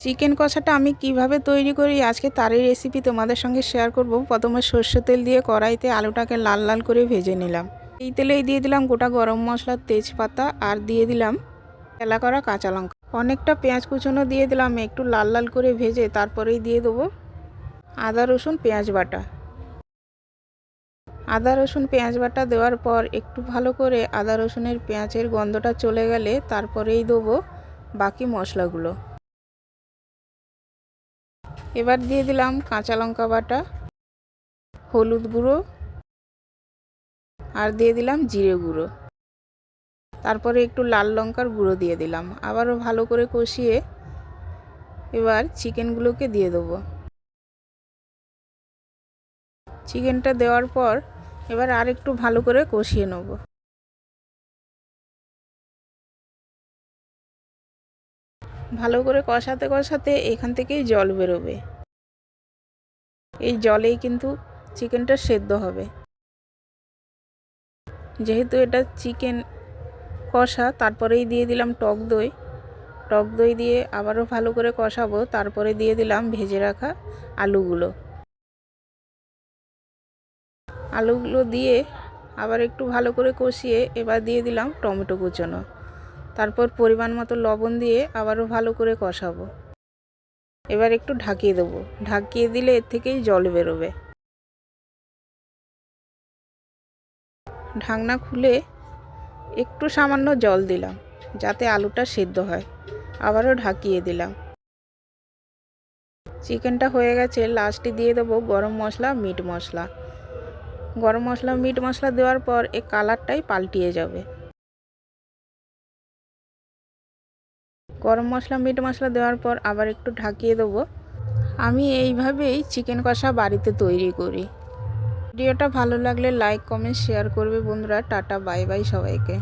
Chicken কষাটা আমি কিভাবে তৈরি করি আজকে তারই রেসিপি তোমাদের সঙ্গে শেয়ার করব। প্রথমে সর্ষে তেল দিয়ে কড়াইতে আলুটাকে লাল লাল করে ভেজে নিলাম। এই তেলেই দিয়ে দিলাম গোটা গরম মশলা, তেজপাতা আর দিয়ে দিলাম তেলা করা কাঁচা লঙ্কা, অনেকটা পেঁয়াজ কুচনো দিয়ে দিলাম। একটু লাল লাল করে ভেজে তারপরেই দিয়ে দেবো আদা রসুন পেঁয়াজ বাটা। আদা রসুন পেঁয়াজ বাটা দেওয়ার পর একটু ভালো করে আদা রসুনের পেঁয়াজের গন্ধটা চলে গেলে তারপরেই দেবো বাকি মশলাগুলো। এবার দিয়ে দিলাম কাঁচা লঙ্কা বাটা, হলুদ গুঁড়ো আর দিয়ে দিলাম জিরে গুঁড়ো। তারপরে একটু লাল লঙ্কার গুঁড়ো দিয়ে দিলাম। আবারও ভালো করে কষিয়ে এবার চিকেনগুলোকে দিয়ে দেবো। চিকেনটা দেওয়ার পর এবার আর একটু ভালো করে কষিয়ে নেব। ভালো করে কষাতে কষাতে এখান থেকেই জল বেরোবে। এই জলেই কিন্তু চিকেনটা সেদ্ধ হবে। যেহেতু এটা চিকেন কষা, তারপরেই দিয়ে দিলাম টক দই। টক দই দিয়ে আবারও ভালো করে কষাবো। তারপরে দিয়ে দিলাম ভেজে রাখা আলুগুলো। আলুগুলো দিয়ে আবার একটু ভালো করে কষিয়ে এবার দিয়ে দিলাম টমেটো কুচনো। তারপর পরিমাণ মতো লবণ দিয়ে আবারও ভালো করে কষাবো। এবার একটু ঢাকিয়ে দেবো। ঢাকিয়ে দিলে এর থেকেই জল বেরোবে। ঢাকনা খুলে একটু সামান্য জল দিলাম যাতে আলুটা সেদ্ধ হয়। আবারও ঢাকিয়ে দিলাম। চিকেনটা হয়ে গেছে। লাস্টে দিয়ে দেবো গরম মশলা, মিট মশলা। গরম মশলা, মিট মশলা দেওয়ার পর এই কালারটাই পাল্টিয়ে যাবে। গরম মশলা, মিট মশলা দেওয়ার পর আবার একটু ঢাকিয়ে দেবো। আমি এইভাবেই চিকেন কষা বাড়িতে তৈরি করি। ভিডিওটা ভালো লাগলে লাইক, কমেন্ট, শেয়ার করবে বন্ধুরা। টাটা, বাই বাই সবাইকে।